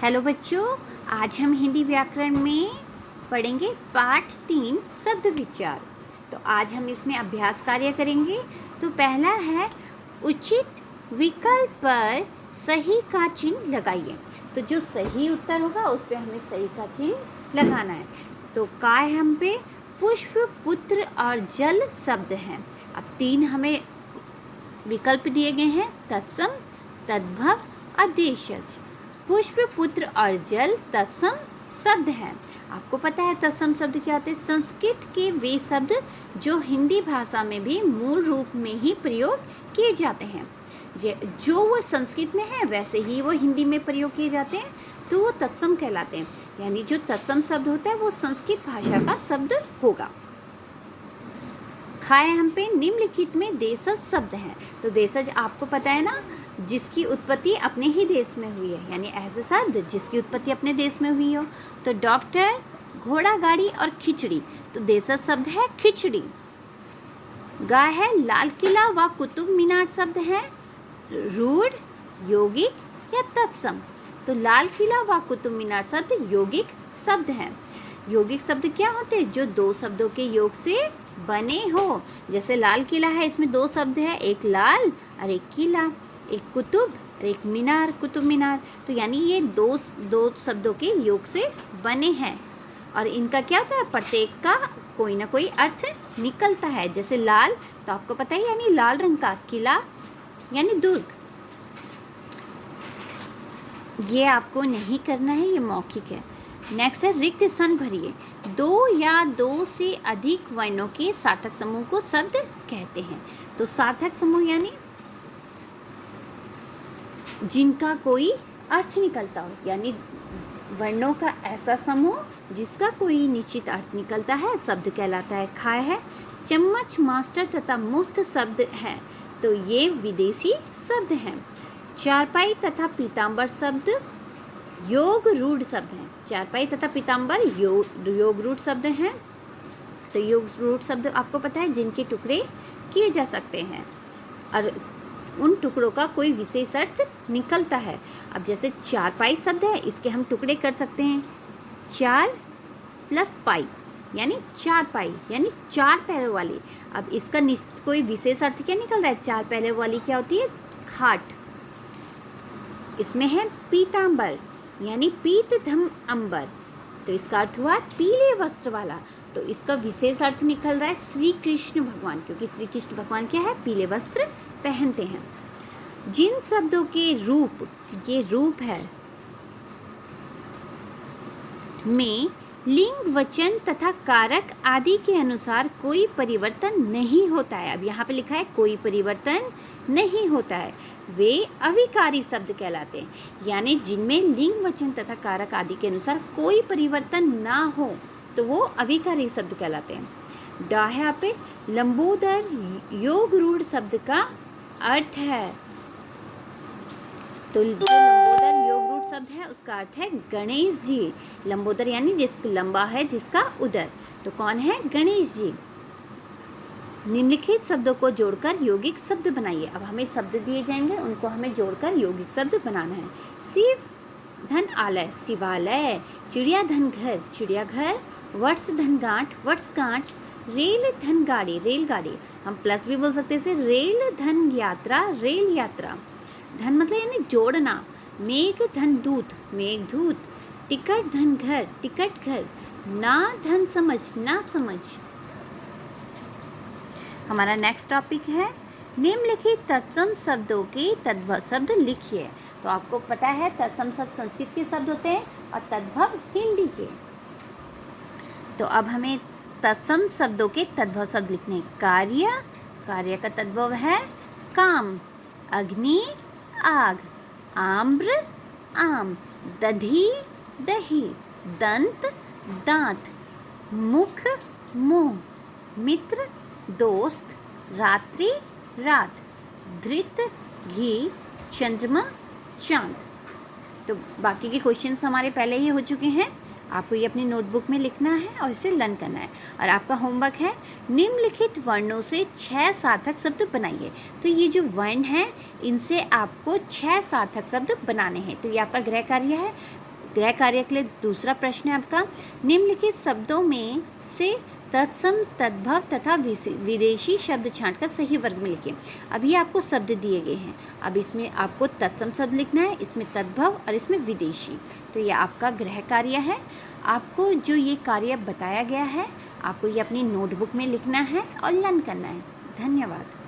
Hello बच्चों, आज हम हिंदी व्याकरण में पढ़ेंगे पाठ 3 शब्द विचार। तो आज हम इसमें अभ्यास कार्य करेंगे। तो पहला है उचित विकल्प पर सही का चिन्ह लगाइए। तो जो सही उत्तर होगा उस पे हमें सही का चिन्ह लगाना है। तो का है हम पे पुष्प, पुत्र और जल शब्द हैं। अब 3 हमें विकल्प दिए गए हैं, तत्सम, तद्भव और देशज। पुष्प, पुत्र और जल तत्सम शब्द हैं। आपको पता है तत्सम शब्द क्या होते हैं? संस्कृत के वे शब्द जो हिंदी भाषा में भी मूल रूप में ही प्रयोग किए जाते हैं। जो वो संस्कृत में है वैसे ही वो हिंदी में प्रयोग किए जाते हैं, तो वो तत्सम कहलाते हैं। यानी जो तत्सम शब्द होता है वो संस्कृत भाषा का शब्द होगा। खाए हम पे निम्नलिखित में देशज शब्द हैं। तो देशज आपको पता है ना, जिसकी उत्पत्ति अपने ही देश में हुई है, यानी ऐसे शब्द जिसकी उत्पत्ति अपने देश में हुई हो। तो डॉक्टर, घोड़ा गाड़ी और खिचड़ी, तो देशज शब्द है खिचड़ी। गा है लाल किला व कुतुब मीनार शब्द है रूढ़, यौगिक या तत्सम। तो लाल किला व कुतुब मीनार शब्द यौगिक शब्द हैं। यौगिक शब्द क्या होते हैं? जो दो शब्दों के योग से बने हो। जैसे लाल किला है, इसमें दो शब्द है, एक लाल और एक किला, एक कुतुब और एक मीनार, कुतुब मीनार। तो यानी ये दो शब्दों के योग से बने हैं और इनका क्या होता है? प्रत्येक का कोई ना कोई अर्थ निकलता है। जैसे लाल तो आपको पता है यानी लाल रंग का, किला यानी दुर्ग। ये आपको नहीं करना है, ये मौखिक है। नेक्स्ट है रिक्त स्थान भरिए। दो या दो से अधिक वर्णों के सार्थक समूह को शब्द कहते हैं। तो सार्थक समूह यानी जिनका कोई अर्थ निकलता हो, यानी वर्णों का ऐसा समूह जिसका कोई निश्चित अर्थ निकलता है, शब्द कहलाता है। खाए है चम्मच, मास्टर तथा मुफ्त शब्द हैं, तो ये विदेशी शब्द हैं। चारपाई तथा पीताम्बर शब्द योग रूढ़ शब्द हैं। चारपाई तथा पीताम्बर योग रूढ़ शब्द हैं। तो योग रूढ़ शब्द आपको पता है जिनके टुकड़े किए जा सकते हैं और उन टुकड़ों का कोई विशेष अर्थ निकलता है। अब जैसे चारपाई शब्द है, इसके हम टुकड़े कर सकते हैं 4 + पाई, यानी चारपाई यानी 4 पैरों वाली। अब इसका कोई विशेष अर्थ क्या निकल रहा है? 4 पैरों वाली क्या होती है? खाट। इसमें है पीताम्बर यानी पीत धम अंबर, तो इसका अर्थ हुआ पीले वस्त्र वाला। तो इसका विशेष अर्थ निकल रहा है श्री कृष्ण भगवान, क्योंकि श्री कृष्ण भगवान क्या है? पीले वस्त्र पहनते हैं। जिन शब्दों के रूप, ये रूप है, में लिंग, वचन तथा कारक आदि के अनुसार कोई परिवर्तन नहीं होता है। अब यहाँ पे लिखा है कोई परिवर्तन नहीं होता है, वे अविकारी शब्द कहलाते हैं। यानी जिनमें लिंग, वचन तथा कारक आदि के अनुसार कोई परिवर्तन ना हो तो वो अविकारी शब्द कहलाते हैं। डा है यहाँ पे लंबोदर योग रूढ़ शब्द का अर्थ है। तो जो लंबोदर योग रूढ़ शब्द है उसका अर्थ है गणेश जी। लंबोदर यानी जिसका लंबा है, जिसका उदर, तो कौन है? गणेश जी। निम्नलिखित शब्दों को जोड़कर यौगिक शब्द बनाइए। अब हमें शब्द दिए जाएंगे, उनको हमें जोड़कर यौगिक शब्द बनाना है। शिव धन आलय, शिवालय। चिड़िया धन घर, चिड़ियाघर। वत्स धन गांठ, वत्स गांठ। रेल धन गाड़ी, रेलगाड़ी। हम प्लस भी बोल सकते हैं, रेल धन यात्रा, रेल यात्रा। धन मतलब यानी जोड़ना। मेघ धन दूत, मेघदूत। टिकट धन घर, टिकट घर। ना धन समझ, ना समझ। हमारा नेक्स्ट टॉपिक है निम्नलिखित तत्सम शब्दों के तद्भव शब्द लिखिए। तो आपको पता है तत्सम शब्द संस्कृत के शब्द होते हैं और तद्भव हिंदी के। तो अब हमें तत्सम शब्दों के तद्भव शब्द लिखने हैं। कार्य, कार्य का तद्भव है काम। अग्नि, आग। आम्र, आम। दधी, दही। दंत, दांत। मुख, मुंह। मित्र, दोस्त। रात्रि, रात। धृत, घी। चंद्रमा, चांद। तो बाकी के क्वेश्चंस हमारे पहले ही हो चुके हैं, आपको ये अपनी नोटबुक में लिखना है और इसे लर्न करना है। और आपका होमवर्क है निम्नलिखित वर्णों से 6 सार्थक शब्द बनाइए। तो ये जो वर्ण हैं इनसे आपको 6 सार्थक शब्द बनाने हैं। तो ये आपका गृह कार्य है। गृह कार्य के लिए दूसरा प्रश्न है आपका, निम्नलिखित शब्दों में से तत्सम, तद्भव तथा विदेशी शब्द छांटकर सही वर्ग में लिखिए। अभी आपको शब्द दिए गए हैं, अब इसमें आपको तत्सम शब्द लिखना है, इसमें तद्भव और इसमें विदेशी। तो ये आपका गृह कार्य है। आपको जो ये कार्य बताया गया है, आपको ये अपनी नोटबुक में लिखना है और लर्न करना है। धन्यवाद।